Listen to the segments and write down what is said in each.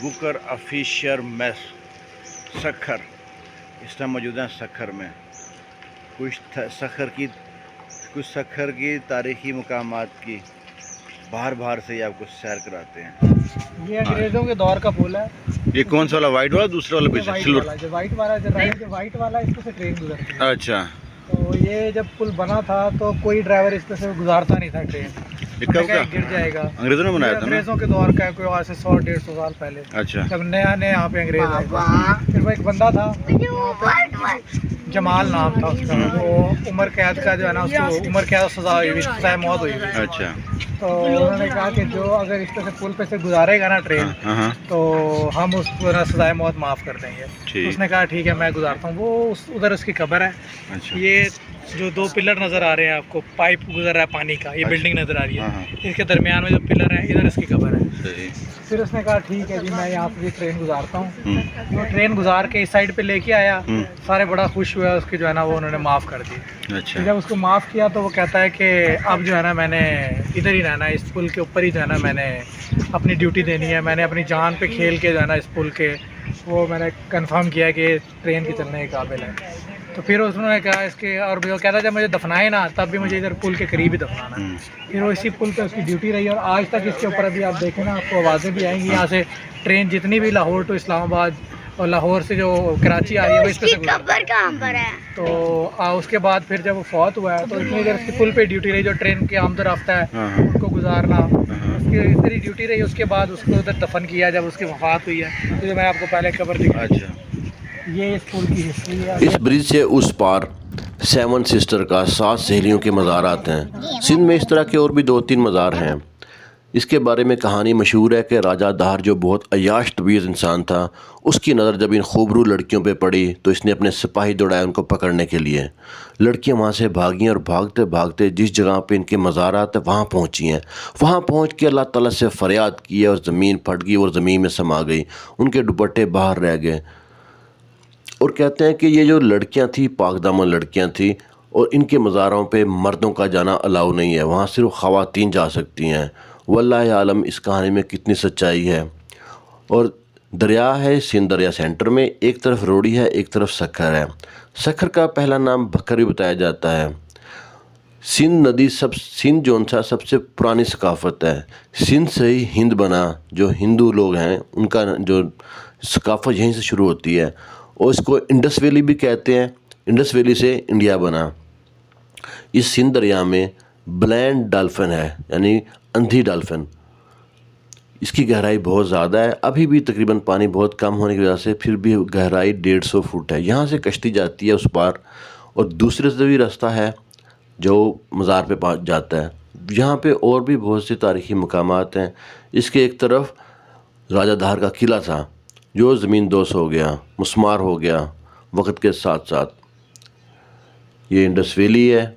Booker official mess Sukkur. इस time मौजूद हैं सखर में। कुछ सखर की तारीखी मकामात की बाहर से ही आपको सैर कराते हैं। ये अंग्रेज़ों के दौर का पुल है। ये कौन सा वाला, वाइट वाला, दूसरा वाला पीछे सिल्वर? जो वाइट वाला इसको से ट्रेन गुजरती है। अच्छा, तो ये जब पुल बना था तो कोई ड्राइवर इस पे से गुजारता नहीं था ट्रेन। गिर जाएगा। अंग्रेजों ने बनाया था ना? अंग्रेज़ों के दौर का, कोई आज से 100-150 साल पहले। अच्छा। जब नया यहाँ पे अंग्रेज आए, फिर वो एक बंदा था जमाल नाम था उसका, वो उम्र कैद का जो है ना, उसको उम्र कैद सजा हुई हुई, सजा मौत हुई हुई। अच्छा। तो उन्होंने कहा कि जो अगर इस पे से पुल पे से गुजारेगा ना ट्रेन, तो हम उसको ना सजाए मौत माफ़ कर देंगे। तो उसने कहा ठीक है मैं गुजारता हूँ। वो उधर उसकी कब्र है। अच्छा। ये जो दो पिलर नज़र आ रहे हैं आपको, पाइप गुजर रहा है पानी का, ये बिल्डिंग नज़र आ रही है, इसके दरमियान में जो पिलर है, इधर इसकी कब्र है। फिर उसने कहा ठीक है जी मैं यहाँ से ट्रेन गुजारता हूँ। तो ट्रेन गुजार के इस साइड पे लेके आया, सारे बड़ा खुश हुआ, उसकी जो है ना वो उन्होंने माफ़ कर दी। अच्छा। जब उसको माफ़ किया तो वो कहता है कि अब जो है ना मैंने इधर ही रहना है, इस पुल के ऊपर ही जो है ना मैंने अपनी ड्यूटी देनी है। मैंने अपनी जान पे खेल के जो है ना इस पुल के वो मैंने कंफर्म किया कि ट्रेन के चलने के काबिल है। तो फिर उन्होंने कहा इसके, और वो कहता जब मुझे दफनाए ना तब भी मुझे इधर पुल के करीब ही दफनाना है। फिर वो इसी पुल पे उसकी ड्यूटी रही और आज तक इसके ऊपर अभी आप देखें ना आपको आवाज़ें भी आएंगी यहाँ से। ट्रेन जितनी भी लाहौर टू इस्लामाबाद और लाहौर से जो कराची आ रही है वो इस पे से गुजरती है। तो उसके बाद फिर जब वो फौत हुआ है तो इतनी देर उसकी पुल पे ड्यूटी रही, जो ट्रेन के आमद रफ्ता है उनको गुजारना, उसकी इस तरह ड्यूटी रही। उसके बाद उसको उधर दफन किया जब उसकी वफात हुई है। तो मैं आपको पहले कब्र दिखा। ये इस पुल की हिस्ट्री है। इस ब्रिज से उस पार 7 सिस्टर का 7 सहेलियों के मज़ारात हैं। सिंध में इस तरह के और भी 2-3 मज़ार हैं। इसके बारे में कहानी मशहूर है कि राजा दार जो बहुत अय्याश तबीयत इंसान था, उसकी नज़र जब इन खूबरू लड़कियों पे पड़ी तो इसने अपने सिपाही दौड़ाए उनको पकड़ने के लिए। लड़कियां वहाँ से भागी और भागते भागते जिस जगह पे इनके मज़ारात है वहाँ पहुँची हैं। वहाँ पहुँच के अल्लाह ताला से फ़रियाद की और ज़मीन फट गई और ज़मीन में समा गई, उनके दुपट्टे बाहर रह गए। और कहते हैं कि ये जो लड़कियां थी पाकदामन लड़कियां थी और इनके मज़ारों पे मर्दों का जाना अलाउ नहीं है, वहाँ सिर्फ ख़वातीन जा सकती हैं। वल्लाह आलम इस कहानी में कितनी सच्चाई है। और दरिया है सिंध दरिया सेंटर में, एक तरफ रोड़ी है एक तरफ सखर है। सखर का पहला नाम बकर भी बताया जाता है। सिंध नदी सिंध जौन सा सबसे पुरानी सकाफ़त है। सिंध से ही हिंद बना, जो हिंदू लोग हैं उनका जो सकाफ़त यहीं से शुरू होती है। और इसको इंडस वैली भी कहते हैं। इंडस वैली से इंडिया बना। इस सिंध दरिया में ब्लाइंड डॉल्फिन है, यानी अंधी डॉल्फिन। इसकी गहराई बहुत ज़्यादा है। अभी भी तकरीबन पानी बहुत कम होने की वजह से फिर भी गहराई 150 फुट है। यहाँ से कश्ती जाती है उस पार, और दूसरे से भी रास्ता है जो मज़ार पे पहुँच जाता है। यहाँ पे और भी बहुत से तारीख़ी मकामात हैं। इसके एक तरफ राजा धार का किला था जो ज़मीन दोष हो गया, मुस्मार हो गया वक्त के साथ साथ। ये इंडस वैली है,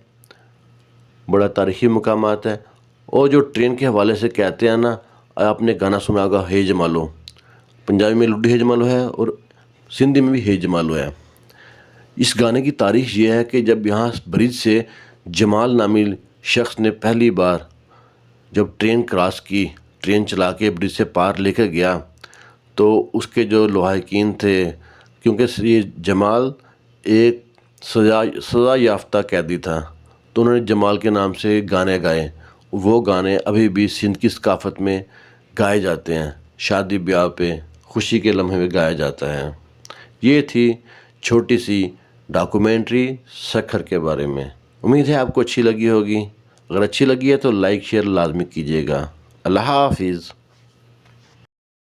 बड़ा तारीख़ी मकामात है। और जो ट्रेन के हवाले से कहते हैं ना, आपने गाना सुना होगा हे जमालो, पंजाबी में लुड्डी हे जमालो है और सिंधी में भी हे जमालो है। इस गाने की तारीख़ ये है कि जब यहाँ ब्रिज से जमाल नामी शख्स ने पहली बार जब ट्रेन क्रॉस की, ट्रेन चला के ब्रिज से पार लेकर गया, तो उसके जो लवाहिकीन थे, क्योंकि ये जमाल एक सज़ा याफ्ता कैदी था, तो उन्होंने जमाल के नाम से गाने गाए। वो गाने अभी भी सिंध की सकाफ़त में गाए जाते हैं। शादी ब्याह पे खुशी के लम्हे में गाया जाता है। ये थी छोटी सी डॉक्यूमेंट्री सखर के बारे में। उम्मीद है आपको अच्छी लगी होगी। अगर अच्छी लगी है तो लाइक शेयर लाजमी कीजिएगा। अल्लाह हाफिज़।